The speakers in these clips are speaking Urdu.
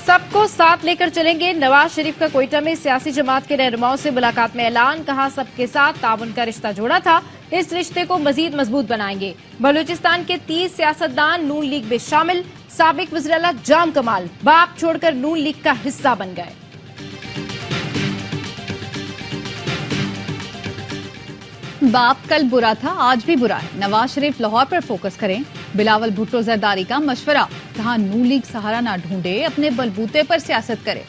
سب کو ساتھ لے کر چلیں گے. نواز شریف کا کوئٹہ میں سیاسی جماعت کے رہنماؤں سے ملاقات میں اعلان. کہا سب کے ساتھ تعاون کا رشتہ جوڑا تھا, اس رشتے کو مزید مضبوط بنائیں گے. بلوچستان کے 30 سیاستدان نون لیگ میں شامل. سابق وزیراعلی جام کمال باپ چھوڑ کر نون لیگ کا حصہ بن گئے. باپ کل برا تھا, آج بھی برا ہے. نواز شریف لاہور پر فوکس کریں. بلاول بھٹو زرداری کا مشورہ. کہا نون لیگ سہارا نہ ڈھونڈے, اپنے بلبوتے پر سیاست کرے.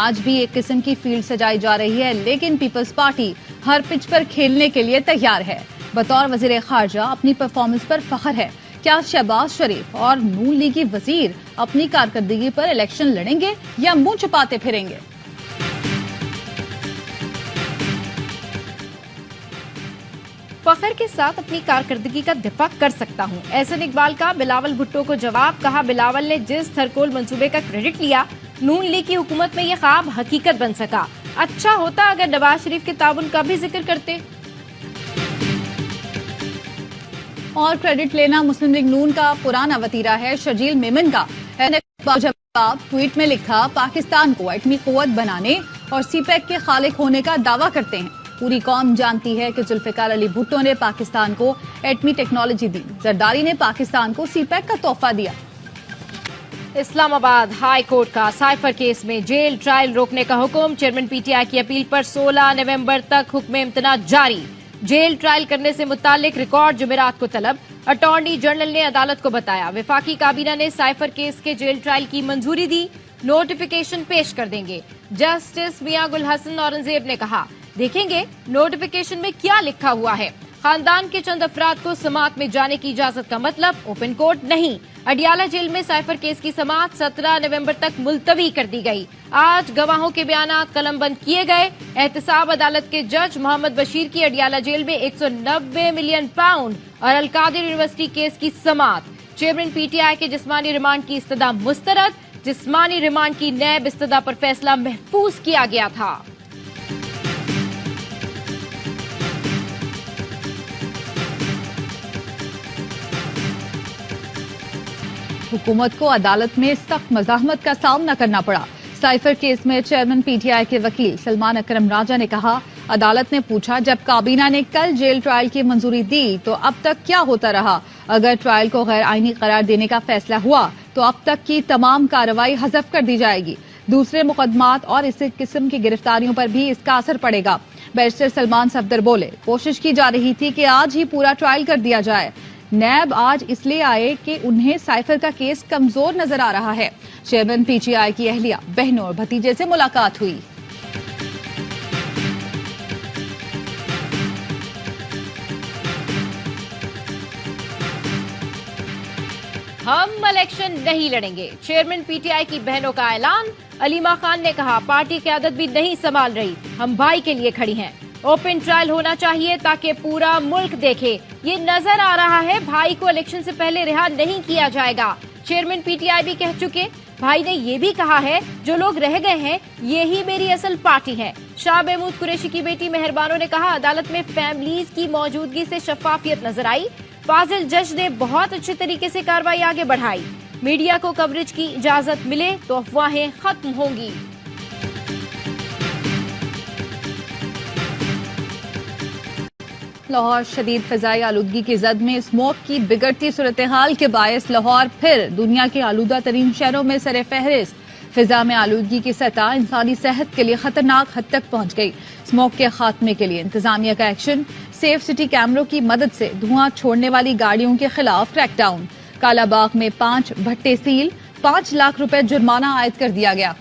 آج بھی ایک قسم کی فیلڈ سجائی جا رہی ہے, لیکن پیپلز پارٹی ہر پچ پر کھیلنے کے لیے تیار ہے. بطور وزیر خارجہ اپنی پرفارمنس پر فخر ہے. کیا شہباز شریف اور نون لیگی وزیر اپنی کارکردگی پر الیکشن لڑیں گے یا منہ چھپاتے پھریں گے؟ فخر کے ساتھ اپنی کارکردگی کا دفاع کر سکتا ہوں. احسن اقبال کا بلاول بھٹو کو جواب. کہا بلاول نے جس تھرکول منصوبے کا کریڈٹ لیا, نون لیگ کی حکومت میں یہ خواب حقیقت بن سکا. اچھا ہوتا اگر نواز شریف کے تعاون کا بھی ذکر کرتے. اور کریڈٹ لینا مسلم لیگ نون کا پرانا وتیرہ ہے. شرجیل میمن کا جواب ٹویٹ میں لکھا, پاکستان کو ایٹمی قوت بنانے اور سی پیک کے خالق ہونے کا دعویٰ کرتے ہیں. پوری قوم جانتی ہے کہ ذوالفقار علی بھٹو نے پاکستان کو ایٹمی ٹیکنالوجی دی, زرداری نے پاکستان کو سی پیک کا تحفہ دیا. اسلام آباد ہائی کورٹ کا سائفر کیس میں جیل ٹرائل روکنے کا حکم. چیئرمین پی ٹی آئی کی اپیل پر 16 نومبر تک حکم امتناع جاری. جیل ٹرائل کرنے سے متعلق ریکارڈ جمعرات کو طلب. اٹارنی جنرل نے عدالت کو بتایا وفاقی کابینہ نے سائفر کیس کے جیل ٹرائل کی منظوری دی, نوٹیفیکیشن پیش کر دیں گے. جسٹس میاں گل حسن اورنگزیب نے کہا دیکھیں گے نوٹیفیکیشن میں کیا لکھا ہوا ہے. خاندان کے چند افراد کو سماعت میں جانے کی اجازت کا مطلب اوپن کورٹ نہیں. اڈیالہ جیل میں سائفر کیس کی سماعت 17 نومبر تک ملتوی کر دی گئی. آج گواہوں کے بیانات قلم بند کیے گئے. احتساب عدالت کے جج محمد بشیر کی اڈیالہ جیل میں 190 ملین پاؤنڈ اور القادر یونیورسٹی کیس کی سماعت. چیئرمین پی ٹی آئی کے جسمانی ریمانڈ کی استدعا مسترد. جسمانی ریمانڈ کی نیب استدعا پر فیصلہ محفوظ کیا گیا تھا. حکومت کو عدالت میں سخت مزاحمت کا سامنا کرنا پڑا. سائفر کیس میں چیئرمین پی ٹی آئی کے وکیل سلمان اکرم راجہ نے کہا عدالت نے پوچھا جب کابینہ نے کل جیل ٹرائل کی منظوری دی تو اب تک کیا ہوتا رہا. اگر ٹرائل کو غیر آئینی قرار دینے کا فیصلہ ہوا تو اب تک کی تمام کارروائی حذف کر دی جائے گی. دوسرے مقدمات اور اس قسم کی گرفتاریوں پر بھی اس کا اثر پڑے گا. بیرسٹر سلمان صفدر بولے کوشش کی جا رہی تھی کہ آج ہی پورا ٹرائل کر دیا جائے. نیب آج اس لیے آئے کہ انہیں سائفر کا کیس کمزور نظر آ رہا ہے. چیئرمین پی ٹی آئی کی اہلیہ بہنوں اور بھتیجے سے ملاقات ہوئی. ہم الیکشن نہیں لڑیں گے, چیئرمین پی ٹی آئی کی بہنوں کا اعلان. علیمہ خان نے کہا پارٹی قیادت بھی نہیں سنبھال رہی, ہم بھائی کے لیے کھڑی ہیں. اوپن ٹرائل ہونا چاہیے تاکہ پورا ملک دیکھے. یہ نظر آ رہا ہے بھائی کو الیکشن سے پہلے رہا نہیں کیا جائے گا. چیئرمین پی ٹی آئی بھی کہہ چکے. بھائی نے یہ بھی کہا ہے جو لوگ رہ گئے ہیں یہی میری اصل پارٹی ہے. شاہ محمود قریشی کی بیٹی مہربانو نے کہا عدالت میں فیملیز کی موجودگی سے شفافیت نظر آئی. فاضل جج نے بہت اچھے طریقے سے کارروائی آگے بڑھائی. میڈیا کو کوریج کی اجازت ملے تو افواہیں ختم ہوں گی. لاہور شدید فضائی آلودگی کی زد میں اسموک کی بگڑتی صورتحال کے باعث لاہور پھر دنیا کے آلودہ ترین شہروں میں سر فہرست. فضا میں آلودگی کی سطح انسانی صحت کے لیے خطرناک حد تک پہنچ گئی. اسموک کے خاتمے کے لیے انتظامیہ کا ایکشن. سیف سٹی کیمروں کی مدد سے دھواں چھوڑنے والی گاڑیوں کے خلاف کریک ڈاؤن. کالا باغ میں 5 بھٹے سیل, 5 لاکھ روپے جرمانہ عائد کر دیا گیا.